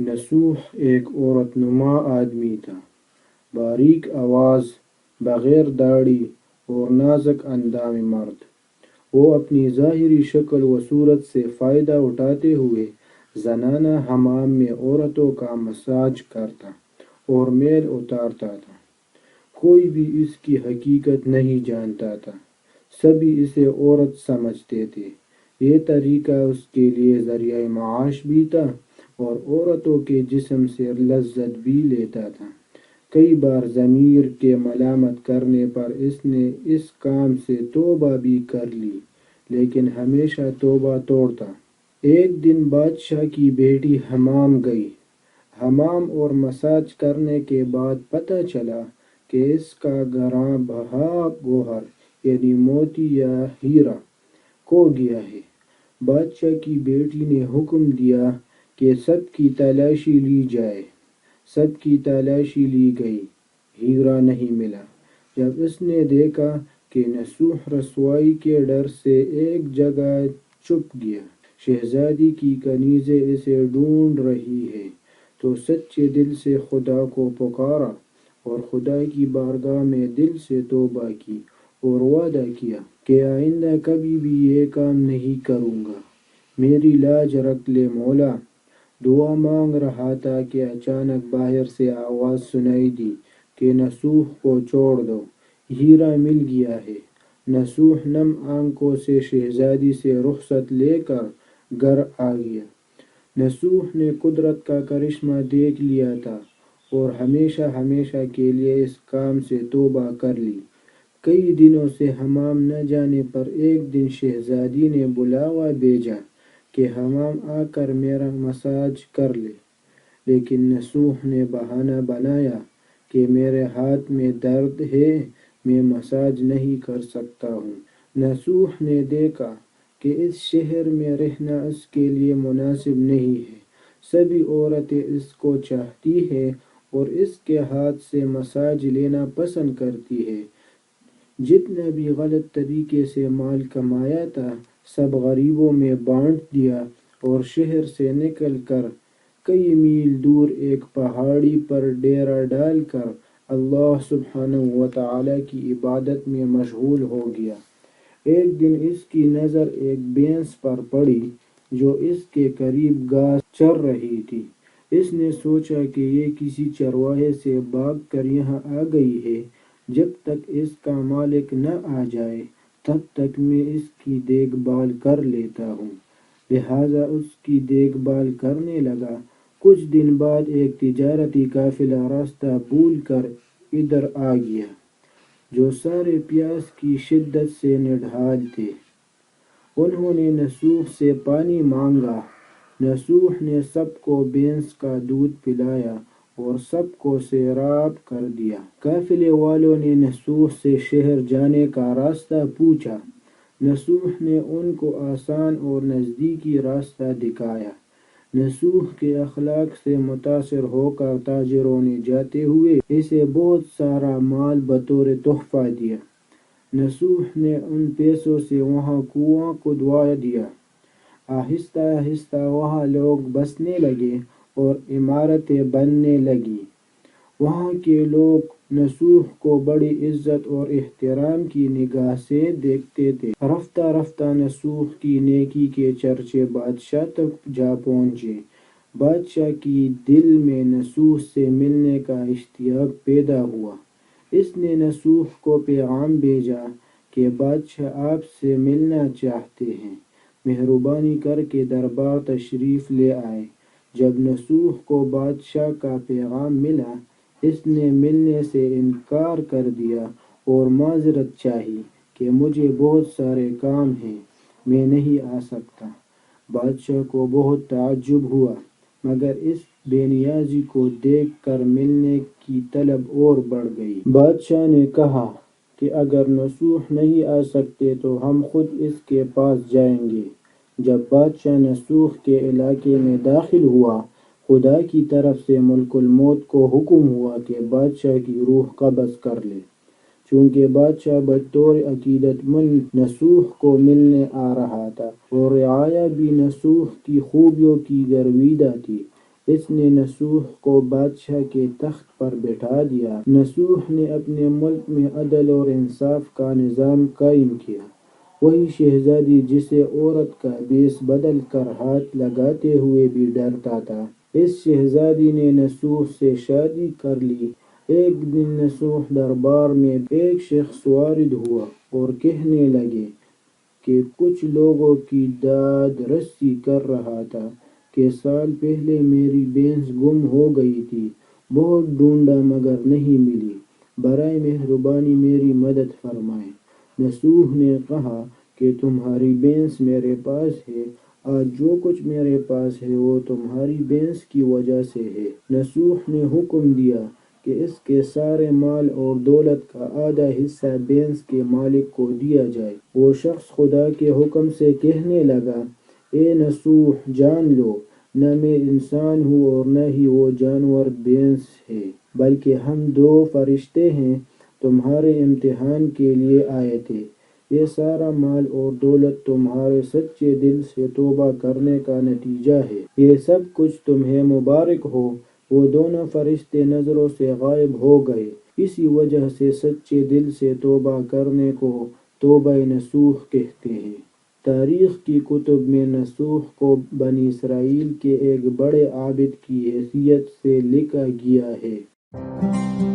نصوح ایک عورت نما آدمی تھا، باریک آواز، بغیر داڑھی اور نازک اندام مرد۔ وہ اپنی ظاہری شکل و صورت سے فائدہ اٹھاتے ہوئے زنانہ حمام میں عورتوں کا مساج کرتا اور میل اتارتا تھا۔ کوئی بھی اس کی حقیقت نہیں جانتا تھا، سبھی اسے عورت سمجھتے تھے۔ یہ طریقہ اس کے لیے ذریعہ معاش بھی تھا اور عورتوں کے جسم سے لذت بھی لیتا تھا۔ کئی بار ضمیر کے ملامت کرنے پر اس نے اس کام سے توبہ بھی کر لی، لیکن ہمیشہ توبہ توڑتا۔ ایک دن بادشاہ کی بیٹی حمام گئی۔ حمام اور مساج کرنے کے بعد پتہ چلا کہ اس کا گراں بہا گوہر یعنی موتی یا ہیرا کھو گیا ہے۔ بادشاہ کی بیٹی نے حکم دیا کہ سب کی تلاشی لی جائے۔ سب کی تلاشی لی گئی، ہیرا نہیں ملا۔ جب اس نے دیکھا کہ نصوح رسوائی کے ڈر سے ایک جگہ چھپ گیا، شہزادی کی کنیزیں اسے ڈھونڈ رہی ہے، تو سچے دل سے خدا کو پکارا اور خدا کی بارگاہ میں دل سے توبہ کی اور وعدہ کیا کہ آئندہ کبھی بھی یہ کام نہیں کروں گا، میری لاج رکھ لے مولا۔ دعا مانگ رہا تھا کہ اچانک باہر سے آواز سنائی دی کہ نصوح کو چھوڑ دو، ہیرا مل گیا ہے۔ نصوح نم آنکھوں سے شہزادی سے رخصت لے کر گھر آ گیا۔ نصوح نے قدرت کا کرشمہ دیکھ لیا تھا اور ہمیشہ ہمیشہ کے لیے اس کام سے توبہ کر لی۔ کئی دنوں سے حمام نہ جانے پر ایک دن شہزادی نے بلاوا بھیجا کہ حمام آ کر میرا مساج کر لے، لیکن نصوح نے بہانہ بنایا کہ میرے ہاتھ میں درد ہے، میں مساج نہیں کر سکتا ہوں۔ نصوح نے دیکھا کہ اس شہر میں رہنا اس کے لیے مناسب نہیں ہے، سبھی عورتیں اس کو چاہتی ہیں اور اس کے ہاتھ سے مساج لینا پسند کرتی ہیں۔ جتنا بھی غلط طریقے سے مال کمایا تھا سب غریبوں میں بانٹ دیا اور شہر سے نکل کر کئی میل دور ایک پہاڑی پر ڈیرا ڈال کر اللہ سبحانہ وتعالی کی عبادت میں مشغول ہو گیا۔ ایک دن اس کی نظر ایک بھینس پر پڑی جو اس کے قریب گھاس چر رہی تھی۔ اس نے سوچا کہ یہ کسی چرواہے سے بھاگ کر یہاں آ گئی ہے، جب تک اس کا مالک نہ آ جائے تب تک میں اس کی دیکھ بھال کر لیتا ہوں۔ لہٰذا اس کی دیکھ بھال کرنے لگا۔ کچھ دن بعد ایک تجارتی قافلہ راستہ بھول کر ادھر آ گیا، جو سارے پیاس کی شدت سے نڈھال تھے۔ انہوں نے نصوح سے پانی مانگا۔ نصوح نے سب کو بھینس کا دودھ پلایا اور سب کو سیراب کر دیا۔ قافلے والوں نے نصوح سے شہر جانے کا راستہ پوچھا۔ نصوح نے ان کو آسان اور نزدیکی راستہ دکھایا۔ نصوح کے اخلاق سے متاثر ہو کر تاجروں نے جاتے ہوئے اسے بہت سارا مال بطور تحفہ دیا۔ نصوح نے ان پیسوں سے وہاں کنواں کھدوا دیا۔ آہستہ آہستہ وہاں لوگ بسنے لگے اور عمارتیں بننے لگیں۔ وہاں کے لوگ نصوح کو بڑی عزت اور احترام کی نگاہ سے دیکھتے تھے۔ رفتہ رفتہ نصوح کی نیکی کے چرچے بادشاہ تک جا پہنچے۔ بادشاہ کی دل میں نصوح سے ملنے کا اشتیاق پیدا ہوا۔ اس نے نصوح کو پیغام بھیجا کہ بادشاہ آپ سے ملنا چاہتے ہیں، مہربانی کر کے دربار تشریف لے آئیں۔ جب نصوح کو بادشاہ کا پیغام ملا، اس نے ملنے سے انکار کر دیا اور معذرت چاہی کہ مجھے بہت سارے کام ہیں، میں نہیں آ سکتا۔ بادشاہ کو بہت تعجب ہوا، مگر اس بے نیازی کو دیکھ کر ملنے کی طلب اور بڑھ گئی۔ بادشاہ نے کہا کہ اگر نصوح نہیں آ سکتے تو ہم خود اس کے پاس جائیں گے۔ جب بادشاہ نصوح کے علاقے میں داخل ہوا، خدا کی طرف سے ملک الموت کو حکم ہوا کہ بادشاہ کی روح قبض کر لے۔ چونکہ بادشاہ بطور عقیدت مند نصوح کو ملنے آ رہا تھا اور رعایا بھی نصوح کی خوبیوں کی گرویدہ تھی، اس نے نصوح کو بادشاہ کے تخت پر بٹھا دیا۔ نصوح نے اپنے ملک میں عدل اور انصاف کا نظام قائم کیا۔ وہی شہزادی جسے عورت کا بیس بدل کر ہاتھ لگاتے ہوئے بھی ڈرتا تھا، اس شہزادی نے نصوح سے شادی کر لی۔ ایک دن نصوح دربار میں ایک شخص وارد ہوا اور کہنے لگے کہ کچھ لوگوں کی داد رسی کر رہا تھا کہ سال پہلے میری بھینس گم ہو گئی تھی، بہت ڈھونڈا مگر نہیں ملی، برائے مہربانی میری مدد فرمائیں۔ نصوح نے کہا کہ تمہاری بھینس میرے پاس ہے، آج جو کچھ میرے پاس ہے وہ تمہاری بھینس کی وجہ سے ہے۔ نصوح نے حکم دیا کہ اس کے سارے مال اور دولت کا آدھا حصہ بھینس کے مالک کو دیا جائے۔ وہ شخص خدا کے حکم سے کہنے لگا، اے نصوح، جان لو، نہ میں انسان ہوں اور نہ ہی وہ جانور بھینس ہے، بلکہ ہم دو فرشتے ہیں، تمہارے امتحان کے لیے آئے تھے۔ یہ سارا مال اور دولت تمہارے سچے دل سے توبہ کرنے کا نتیجہ ہے۔ یہ سب کچھ تمہیں مبارک ہو۔ وہ دونوں فرشتے نظروں سے غائب ہو گئے۔ اسی وجہ سے سچے دل سے توبہ کرنے کو توبہ نصوح کہتے ہیں۔ تاریخ کی کتب میں نصوح کو بنی اسرائیل کے ایک بڑے عابد کی حیثیت سے لکھا گیا ہے۔